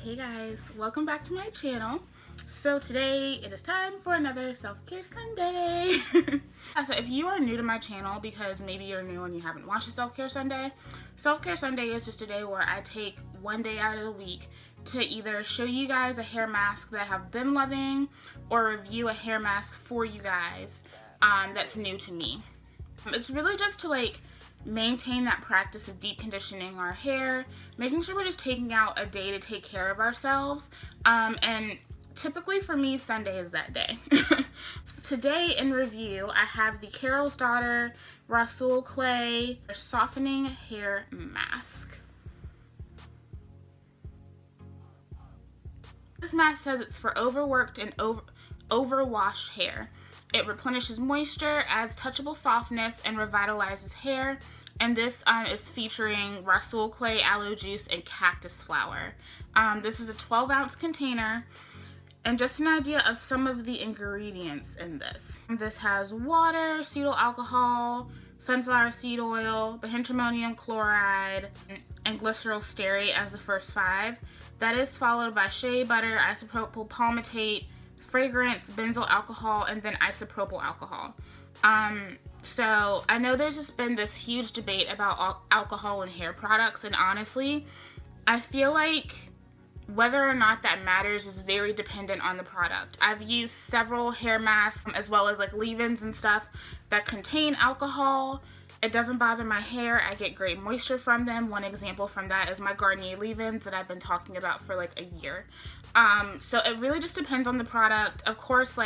Hey guys, welcome back to my channel. So today it is time for another self-care Sunday. So if you are new to my channel, because maybe you're new and you haven't watched a self-care Sunday is just a day where I take one day out of the week to either show you guys a hair mask that I have been loving or review a hair mask for you guys that's new to me. It's really just to maintain that practice of deep conditioning our hair, making sure we're just taking out a day to take care of ourselves, and typically for me, Sunday is that day. Today in review, I have the Carol's Daughter Rhassoul Clay Softening Hair Mask. This mask says it's for overworked and overwashed hair. It replenishes moisture, adds touchable softness, and revitalizes hair. And this is featuring Rhassoul clay, aloe juice, and cactus flower. This is a 12-ounce container. And just an idea of some of the ingredients in this. This has water, cetyl alcohol, sunflower seed oil, bihydramonium chloride, and glycerol stearate as the first 5. That is followed by shea butter, isopropyl palmitate, fragrance, benzyl alcohol, and then isopropyl alcohol. So I know there's just been this huge debate about alcohol in hair products, and honestly, I feel like whether or not that matters is very dependent on the product. I've used several hair masks as well as leave-ins and stuff that contain alcohol. It doesn't bother my hair. I get great moisture from them. One example from that is my Garnier leave-ins that I've been talking about for a year. So it really just depends on the product. Of course,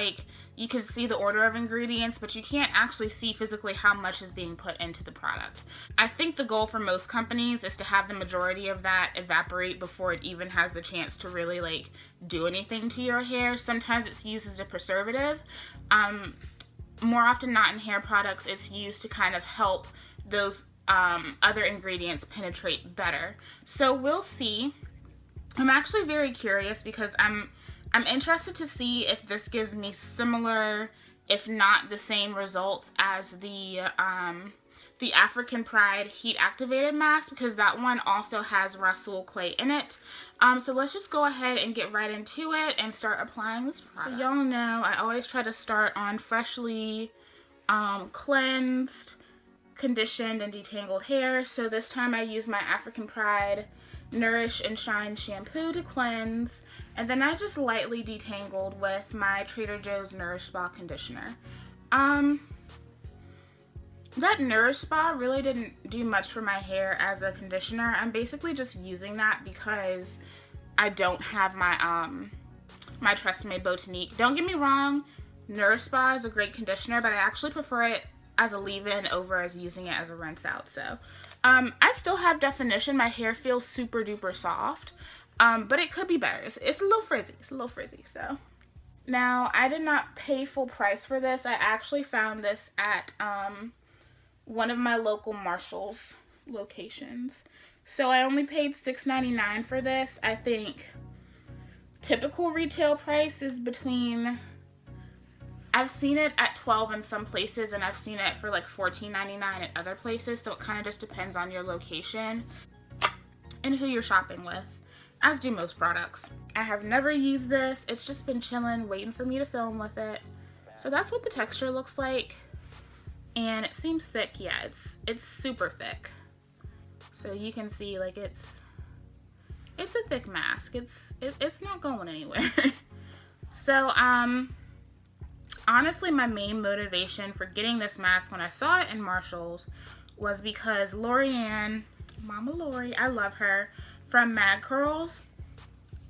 you can see the order of ingredients, but you can't actually see physically how much is being put into the product. I think the goal for most companies is to have the majority of that evaporate before it even has the chance to really do anything to your hair. Sometimes it's used as a preservative. More often not in hair products, it's used to kind of help those other ingredients penetrate better. So we'll see. I'm actually very curious because I'm interested to see if this gives me similar, if not the same results as the African Pride Heat Activated Mask, because that one also has Rhassoul clay in it. So let's just go ahead and get right into it and start applying this product. So y'all know I always try to start on freshly cleansed, conditioned, and detangled hair. So this time I use my African Pride Nourish and Shine shampoo to cleanse, and then I just lightly detangled with my Trader Joe's Nourish Spa conditioner. That Nourish Spa really didn't do much for my hair as a conditioner. I'm basically just using that because I don't have my my Tresemme Botanique. Don't get me wrong, Nourish Spa is a great conditioner, but I actually prefer it as a leave-in over as using it as a rinse out. So I still have definition. My hair feels super duper soft, but it could be better. It's a little frizzy. So now I did not pay full price for this. I actually found this at one of my local Marshall's locations. So I only paid $6.99 for this. I think typical retail price is between, I've seen it at $12 in some places, and I've seen it for $14.99 at other places, so it kind of just depends on your location and who you're shopping with, as do most products. I have never used this. It's just been chilling, waiting for me to film with it. So that's what the texture looks like, and it seems thick. Yeah, it's super thick. So you can see it's a thick mask. It's not going anywhere. So honestly, my main motivation for getting this mask when I saw it in Marshall's was because LoriAnne, Mama Lori, I love her, from M.A.D Curls,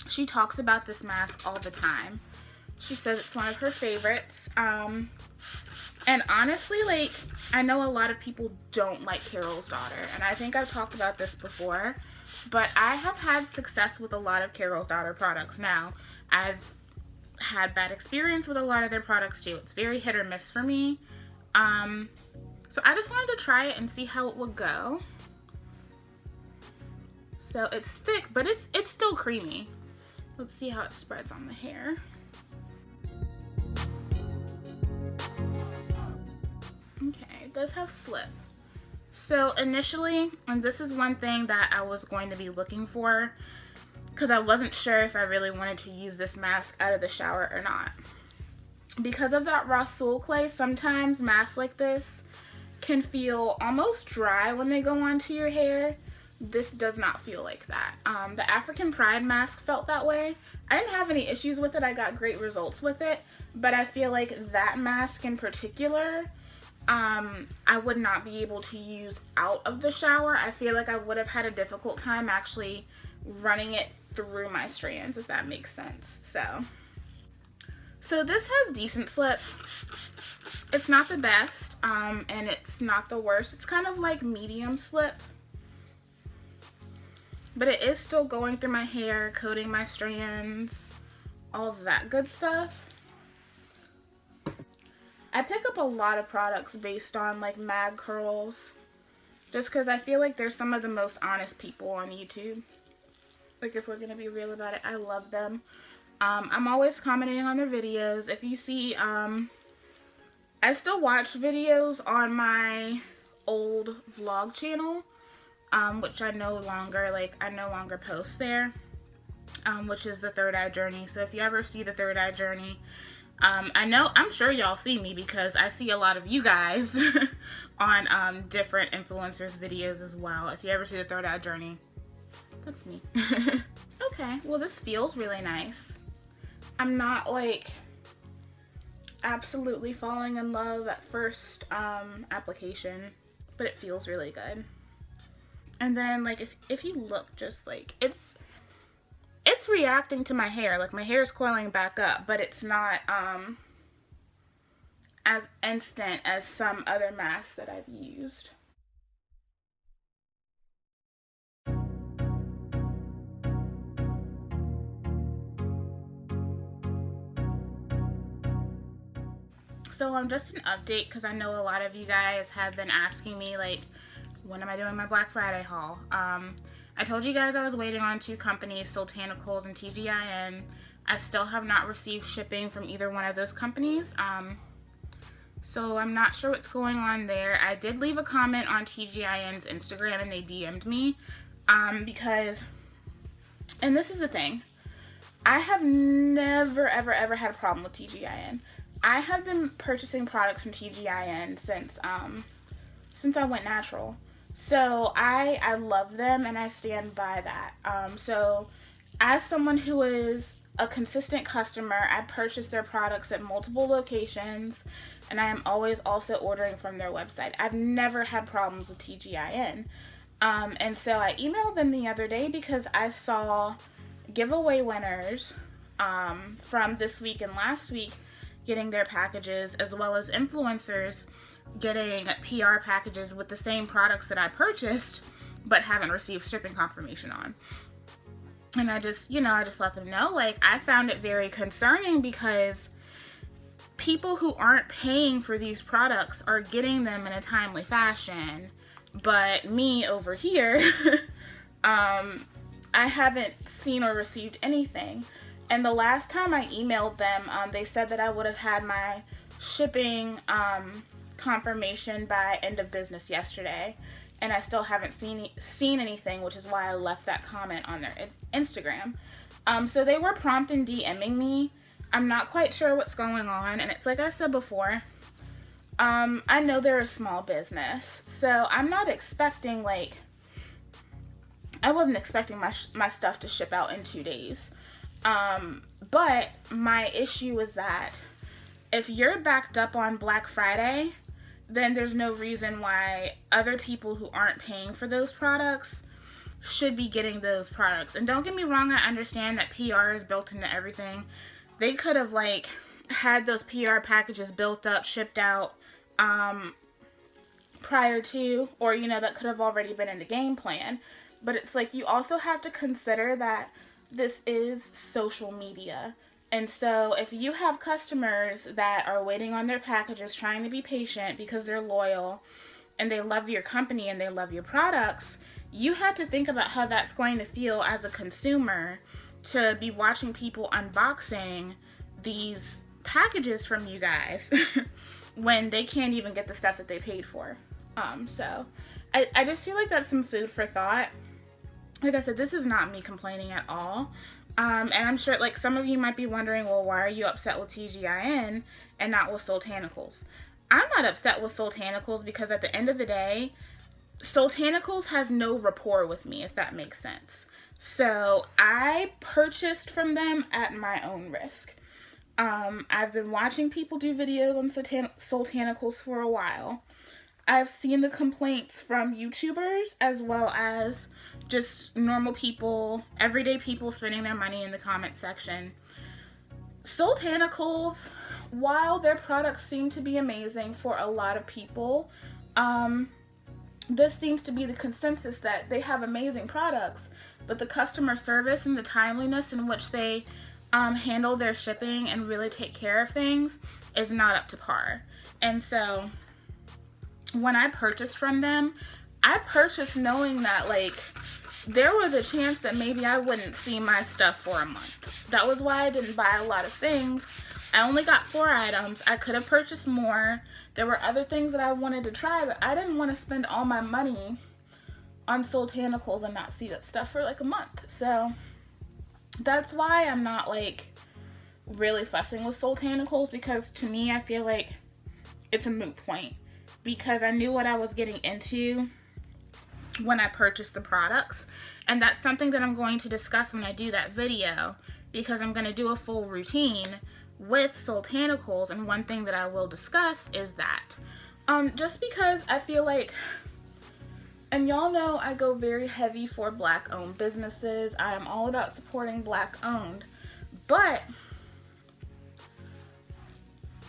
she talks about this mask all the time. She says it's one of her favorites. And honestly, I know a lot of people don't like Carol's Daughter, and I think I've talked about this before, but I have had success with a lot of Carol's Daughter products. Now, I've had bad experience with a lot of their products too. It's very hit or miss for me. So I just wanted to try it and see how it would go. So it's thick, but it's still creamy. Let's see how it spreads on the hair. Okay, it does have slip. So initially, and this is one thing that I was going to be looking for, because I wasn't sure if I really wanted to use this mask out of the shower or not. Because of that Rhassoul clay, sometimes masks like this can feel almost dry when they go onto your hair. This does not feel like that. The African Pride mask felt that way. I didn't have any issues with it. I got great results with it, but I feel like that mask in particular, I would not be able to use out of the shower. I feel like I would have had a difficult time actually running it through my strands, if that makes sense. So this has decent slip. It's not the best, and it's not the worst. It's kind of like medium slip, but it is still going through my hair, coating my strands, all of that good stuff. I pick up a lot of products based on like M.A.D curls, just because I feel like they're some of the most honest people on YouTube. Like, if we're gonna be real about it, I love them. I'm always commenting on their videos. If you see, I still watch videos on my old vlog channel, which I no longer post there, which is the Third Eye Journey. So if you ever see the Third Eye Journey, I'm sure y'all see me because I see a lot of you guys on different influencers videos as well. If you ever see the Third Eye Journey, that's me. Okay, well, this feels really nice. I'm not like absolutely falling in love at first application, but it feels really good. And then like if you look, just like it's reacting to my hair. Like, my hair is coiling back up, but it's not as instant as some other masks that I've used. So just an update, because I know a lot of you guys have been asking me, like, when am I doing my Black Friday haul? I told you guys I was waiting on 2 companies, Soultanicals and TGIN. I still have not received shipping from either one of those companies. So I'm not sure what's going on there. I did leave a comment on TGIN's Instagram and they DM'd me because, and this is the thing, I have never ever had a problem with TGIN. I have been purchasing products from TGIN since I went natural. So I love them and I stand by that. So as someone who is a consistent customer, I purchase their products at multiple locations, and I am always also ordering from their website. I've never had problems with TGIN. And so I emailed them the other day because I saw giveaway winners from this week and last week getting their packages, as well as influencers getting PR packages with the same products that I purchased but haven't received shipping confirmation on. And I just let them know, like, I found it very concerning because people who aren't paying for these products are getting them in a timely fashion, but me over here, I haven't seen or received anything. And the last time I emailed them, they said that I would have had my shipping confirmation by end of business yesterday, and I still haven't seen anything, which is why I left that comment on their Instagram. So they were prompt in DMing me. I'm not quite sure what's going on, and it's like I said before, I know they're a small business, so I'm not expecting, like, I wasn't expecting my stuff to ship out in 2 days. But my issue is that if you're backed up on Black Friday, then there's no reason why other people who aren't paying for those products should be getting those products. And don't get me wrong, I understand that PR is built into everything. They could have, like, had those PR packages built up, shipped out prior to, or, you know, that could have already been in the game plan. But it's like, you also have to consider that this is social media. And so if you have customers that are waiting on their packages, trying to be patient because they're loyal and they love your company and they love your products, you have to think about how that's going to feel as a consumer to be watching people unboxing these packages from you guys when they can't even get the stuff that they paid for. So I just feel like that's some food for thought. like I said, this is not me complaining at all. And I'm sure, like, some of you might be wondering, well, why are you upset with TGIN and not with Soultanicals? I'm not upset with Soultanicals because at the end of the day, Soultanicals has no rapport with me, if that makes sense. So I purchased from them at my own risk. I've been watching people do videos on Soultanicals for a while. I've seen the complaints from YouTubers as well as just normal people, everyday people spending their money in the comment section. Soultanicals, while their products seem to be amazing for a lot of people, this seems to be the consensus that they have amazing products, but the customer service and the timeliness in which they handle their shipping and really take care of things is not up to par. And so when I purchased from them, I purchased knowing that, like, there was a chance that maybe I wouldn't see my stuff for a month. That was why I didn't buy a lot of things. I only got 4 items. I could have purchased more. There were other things that I wanted to try, but I didn't want to spend all my money on Soultanicals and not see that stuff for like a month. So that's why I'm not like really fussing with Soultanicals, because to me, I feel like it's a moot point, because I knew what I was getting into when I purchased the products. And that's something that I'm going to discuss when I do that video, because I'm going to do a full routine with Soultanicals, and one thing that I will discuss is that just because I feel like, and y'all know I go very heavy for Black owned businesses. I am all about supporting Black owned, but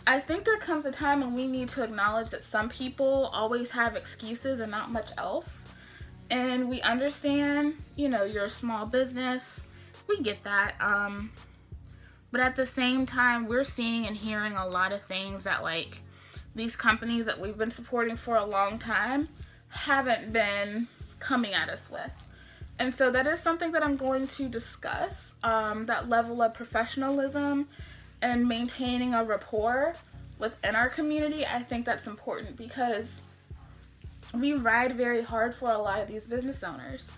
I think there comes a time when we need to acknowledge that some people always have excuses and not much else. And we understand, you know, you're a small business. We get that. But at the same time, we're seeing and hearing a lot of things that, like, these companies that we've been supporting for a long time haven't been coming at us with. And so that is something that I'm going to discuss, that level of professionalism and maintaining a rapport within our community. I think that's important because we ride very hard for a lot of these business owners.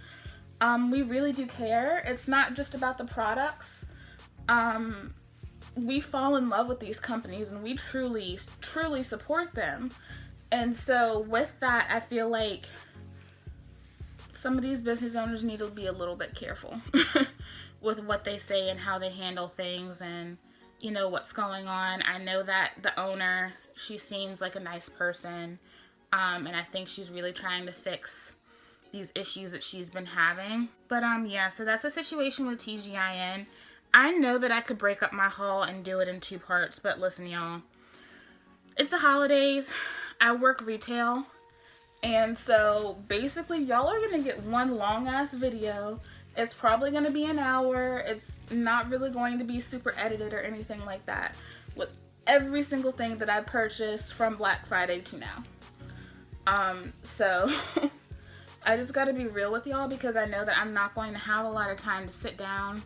We really do care. It's not just about the products. We fall in love with these companies and we truly support them. And so with that, I feel like some of these business owners need to be a little bit careful with what they say and how they handle things and, you know, what's going on. I know that the owner, she seems like a nice person. And I think she's really trying to fix these issues that she's been having. But yeah, so that's the situation with TGIN. I know that I could break up my haul and do it in 2 parts, but listen, y'all, it's the holidays. I work retail, and so basically y'all are gonna get one long ass video. It's probably gonna be an hour. It's not really going to be super edited or anything like that, with every single thing that I purchased from Black Friday to now. So I just gotta be real with y'all, because I know that I'm not going to have a lot of time to sit down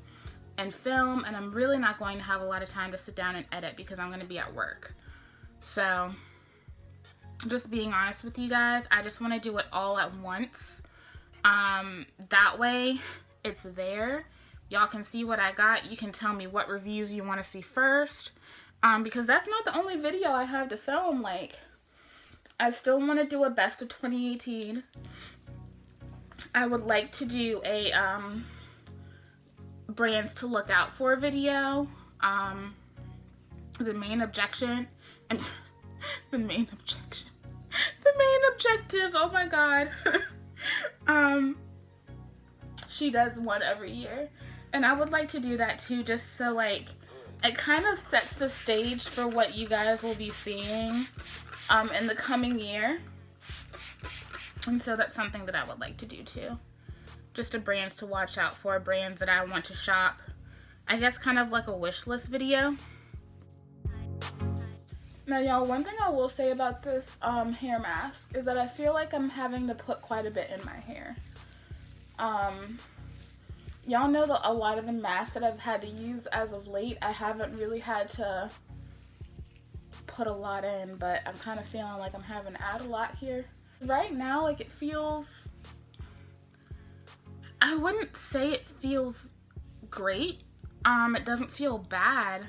and film, and I'm really not going to have a lot of time to sit down and edit because I'm going to be at work. So just being honest with you guys, I just want to do it all at once. That way it's there. Y'all can see what I got. You can tell me what reviews you want to see first. Because that's not the only video I have to film. Like, I still want to do a best of 2018. I would like to do a brands to look out for video. The main objection and the main objective, oh my god. She does one every year, and I would like to do that too, just so like it kind of sets the stage for what you guys will be seeing in the coming year. And so that's something that I would like to do too. Just a brands to watch out for, brands that I want to shop. I guess kind of like a wish list video. Now y'all, one thing I will say about this hair mask is that I feel like I'm having to put quite a bit in my hair. Y'all know that a lot of the masks that I've had to use as of late, I haven't really had to put a lot in, but I'm kind of feeling like I'm having to add a lot here. Right now, like, it feels, I wouldn't say it feels great. It doesn't feel bad.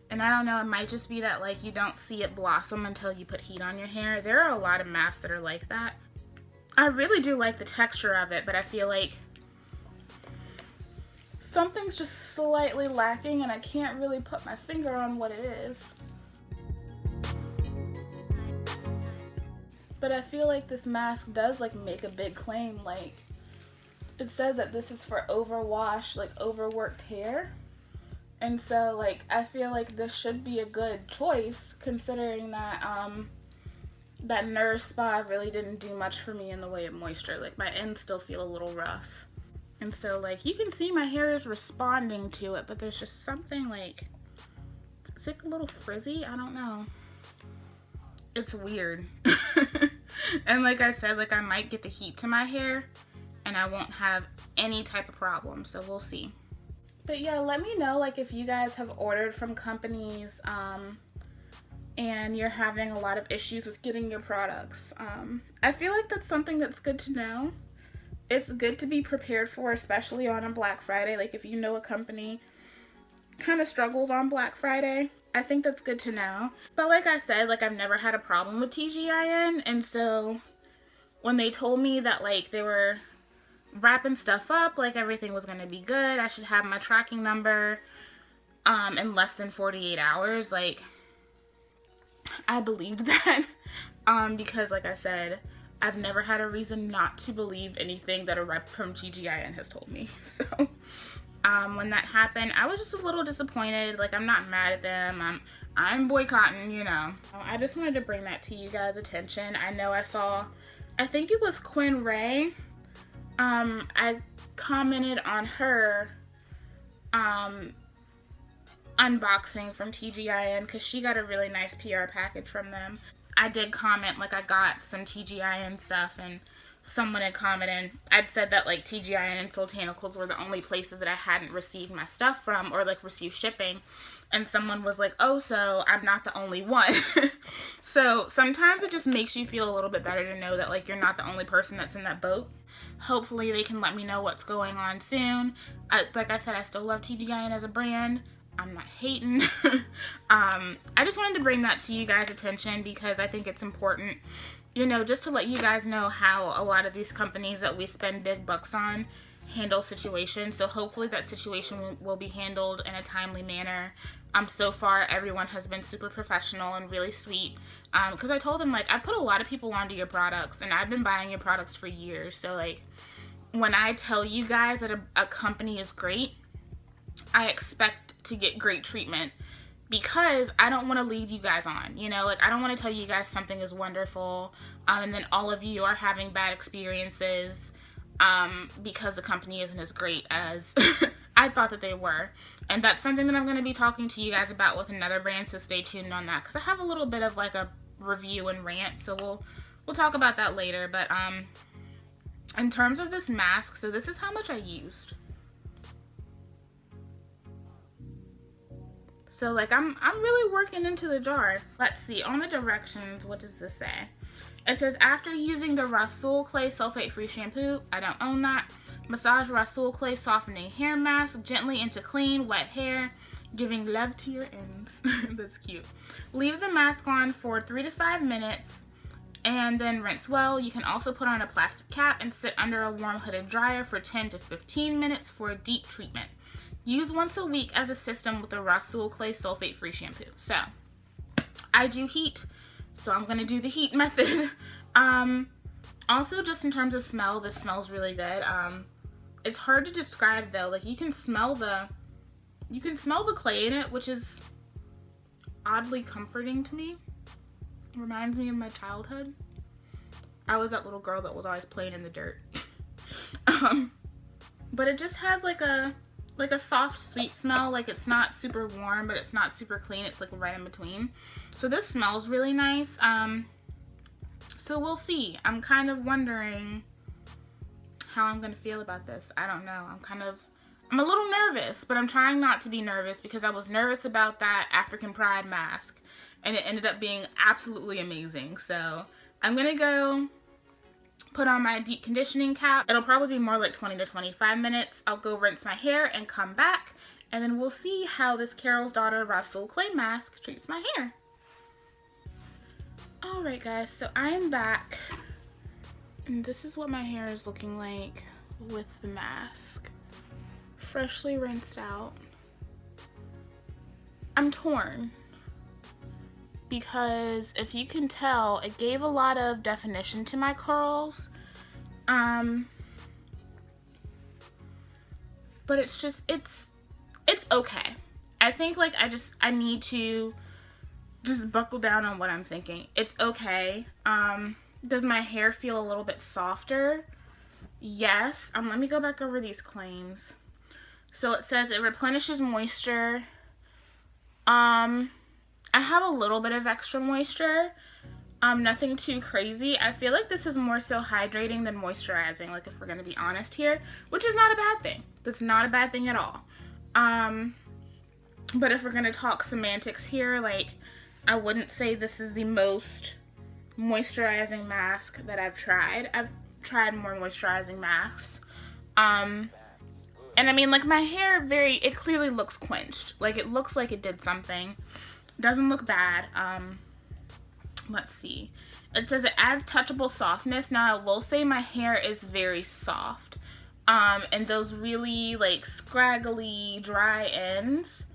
And I don't know, it might just be that like you don't see it blossom until you put heat on your hair. There are a lot of masks that are like that. I really do like the texture of it, but I feel like something's just slightly lacking and I can't really put my finger on what it is. But I feel like this mask does like make a big claim. Like it says that this is for overwashed, like overworked hair. And so, like, I feel like this should be a good choice, considering that, that Nurse Spa really didn't do much for me in the way of moisture. Like, my ends still feel a little rough. And so, like, you can see my hair is responding to it, but there's just something, like, it's like a little frizzy. I don't know. It's weird. And like I said, like, I might get the heat to my hair, and I won't have any type of problem. So, we'll see. But yeah, let me know like if you guys have ordered from companies and you're having a lot of issues with getting your products. I feel like that's something that's good to know. It's good to be prepared for, especially on a Black Friday. Like if you know a company kind of struggles on Black Friday, I think that's good to know. But like I said, like I've never had a problem with TGIN, and so when they told me that like they were wrapping stuff up, like everything was gonna be good, I should have my tracking number in less than 48 hours, like I believed that because like I said, I've never had a reason not to believe anything that a rep from TGIN has told me. So when that happened, I was just a little disappointed. Like I'm not mad at them, I'm boycotting, you know. I just wanted to bring that to you guys' attention. I know I saw, I think it was Quinn Ray, I commented on her unboxing from TGIN because she got a really nice PR package from them. I did comment, like I got some TGIN stuff, and someone had commented, I'd said that like TGIN and Sultanicals were the only places that I hadn't received my stuff from or like received shipping. And someone was like, oh, so I'm not the only one. So sometimes it just makes you feel a little bit better to know that like you're not the only person that's in that boat. Hopefully they can let me know what's going on soon. Like I said, I still love TGIN as a brand. I'm not hating. I just wanted to bring that to you guys' attention because I think it's important, you know, just to let you guys know how a lot of these companies that we spend big bucks on handle situations. So hopefully that situation will be handled in a timely manner. So far everyone has been super professional and really sweet. Because I told them, like, I put a lot of people onto your products and I've been buying your products for years. So like when I tell you guys that a company is great, I expect to get great treatment because I don't want to lead you guys on, you know, like I don't want to tell you guys something is wonderful and then all of you are having bad experiences because the company isn't as great as I thought that they were. And that's something that I'm going to be talking to you guys about with another brand, so stay tuned on that because I have a little bit of like a review and rant, so we'll talk about that later. But in terms of this mask, so this is how much I used. So like I'm really working into the jar. Let's see, on the directions, what does this say? It says, after using the Rhassoul Clay Sulfate-Free Shampoo, I don't own that, massage Rhassoul Clay Softening Hair Mask gently into clean, wet hair, giving love to your ends. That's cute. Leave the mask on for 3 to 5 minutes and then rinse well. You can also put on a plastic cap and sit under a warm hooded dryer for 10 to 15 minutes for a deep treatment. Use once a week as a system with the Rhassoul Clay Sulfate-Free Shampoo. So, I do heat, so I'm going to do the heat method. Also, just in terms of smell, this smells really good. It's hard to describe though. Like you can smell the clay in it, which is oddly comforting to me. Reminds me of my childhood. I was that little girl that was always playing in the dirt. But it just has like a soft, sweet smell. Like it's not super warm, but it's not super clean. It's like right in between. So this smells really nice. So we'll see. I'm kind of wondering how I'm gonna feel about this. I don't know. I'm a little nervous, but I'm trying not to be nervous because I was nervous about that African Pride mask and it ended up being absolutely amazing. So I'm gonna go put on my deep conditioning cap. It'll probably be more like 20 to 25 minutes. I'll go rinse my hair and come back, and then we'll see how this Carol's Daughter Rhassoul Clay Mask treats my hair. Alright guys, so I am back, and this is what my hair is looking like with the mask. Freshly rinsed out. I'm torn, because if you can tell, it gave a lot of definition to my curls. But it's just, it's okay. I think like I need to just buckle down on what I'm thinking. It's okay. Does my hair feel a little bit softer? Yes. Let me go back over these claims. So it says it replenishes moisture. I have a little bit of extra moisture. Nothing too crazy. I feel like this is more so hydrating than moisturizing, like if we're gonna be honest here, which is not a bad thing. That's not a bad thing at all. But if we're gonna talk semantics here, like, I wouldn't say this is the most moisturizing mask that I've tried. I've tried more moisturizing masks. And I mean, like, my hair it clearly looks quenched. Like, it looks like it did something. Doesn't look bad. Let's see. It says it adds touchable softness. Now, I will say my hair is very soft. And those really, like, scraggly, dry ends,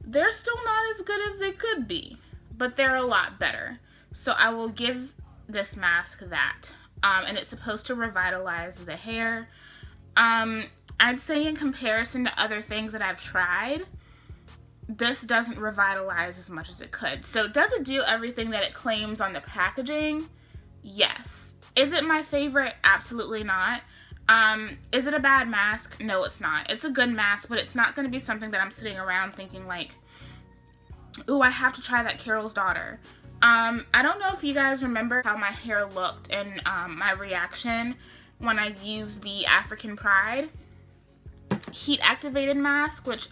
they're still not as good as they could be. But they're a lot better. So I will give this mask that. And it's supposed to revitalize the hair. I'd say in comparison to other things that I've tried, this doesn't revitalize as much as it could. So does it do everything that it claims on the packaging? Yes. Is it my favorite? Absolutely not. Is it a bad mask? No, it's not. It's a good mask, but it's not going to be something that I'm sitting around thinking like, ooh, I have to try that Carol's Daughter. I don't know if you guys remember how my hair looked and my reaction when I used the African Pride heat activated mask, which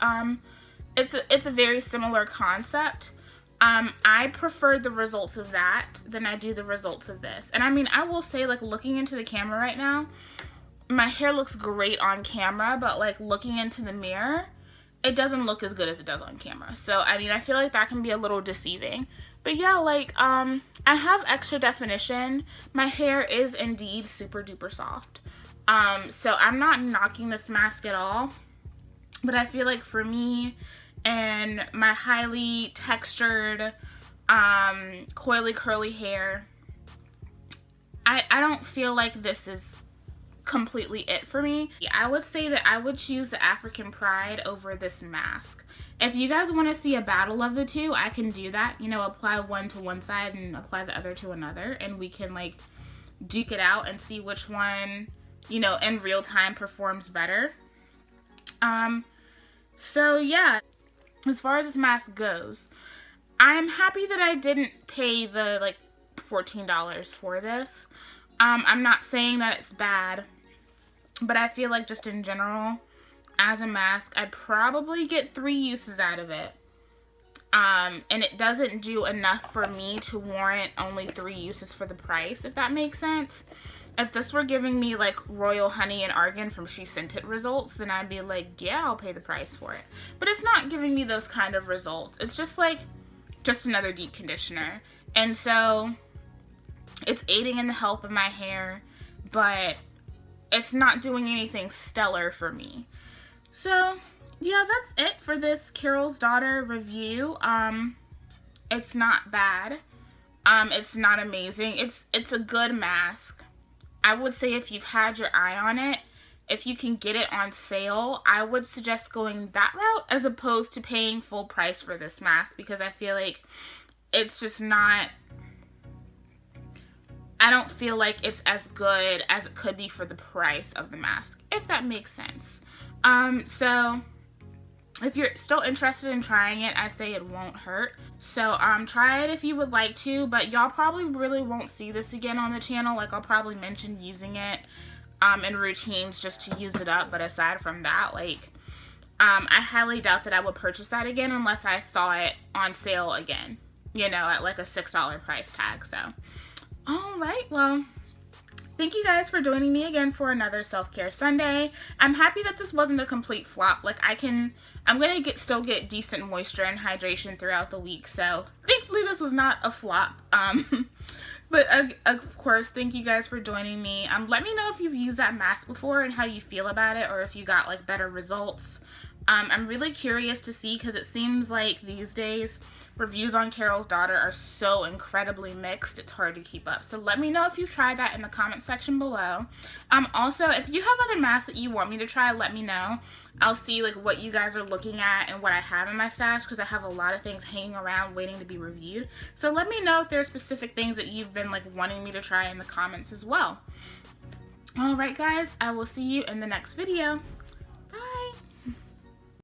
it's a very similar concept. I prefer the results of that than I do the results of this. And I mean, I will say, like, looking into the camera right now, my hair looks great on camera, but like looking into the mirror, it doesn't look as good as it does on camera. So I mean, I feel like that can be a little deceiving. But yeah, like, I have extra definition. My hair is indeed super duper soft. So I'm not knocking this mask at all. But I feel like for me and my highly textured, coily curly hair, I don't feel like this is completely it for me. Yeah, I would say that I would choose the African Pride over this mask. If you guys want to see a battle of the two, I can do that. You know, apply one to one side and apply the other to another, and we can like duke it out and see which one, you know, in real time performs better. So yeah, as far as this mask goes, I'm happy that I didn't pay the like $14 for this. I'm not saying that it's bad, but I feel like just in general, as a mask, I'd probably get 3 uses out of it. And it doesn't do enough for me to warrant only 3 uses for the price, if that makes sense. If this were giving me like Royal Honey and Argan from She Sent It results, then I'd be like, yeah, I'll pay the price for it. But it's not giving me those kind of results. It's just like, just another deep conditioner. And so it's aiding in the health of my hair, but it's not doing anything stellar for me. So yeah, that's it for this Carol's Daughter review. It's not bad. It's not amazing. It's a good mask. I would say if you've had your eye on it, if you can get it on sale, I would suggest going that route as opposed to paying full price for this mask, because I feel like it's just not, I don't feel like it's as good as it could be for the price of the mask, if that makes sense. So if you're still interested in trying it, I say it won't hurt. So try it if you would like to, but y'all probably really won't see this again on the channel. Like, I'll probably mention using it in routines just to use it up, but aside from that, like, I highly doubt that I would purchase that again unless I saw it on sale again, you know, at like a $6 price tag. So alright, well, Thank you guys for joining me again for another self-care Sunday. I'm happy that this wasn't a complete flop. Like I'm gonna still get decent moisture and hydration throughout the week. So thankfully this was not a flop. But of course, thank you guys for joining me. Let me know if you've used that mask before and how you feel about it, or if you got like better results. I'm really curious to see, because it seems like these days reviews on Carol's Daughter are so incredibly mixed, it's hard to keep up. So let me know if you've tried that in the comment section below. Also, if you have other masks that you want me to try, let me know. I'll see like what you guys are looking at and what I have in my stash, because I have a lot of things hanging around waiting to be reviewed. So let me know if there are specific things that you've been like wanting me to try in the comments as well. Alright guys, I will see you in the next video.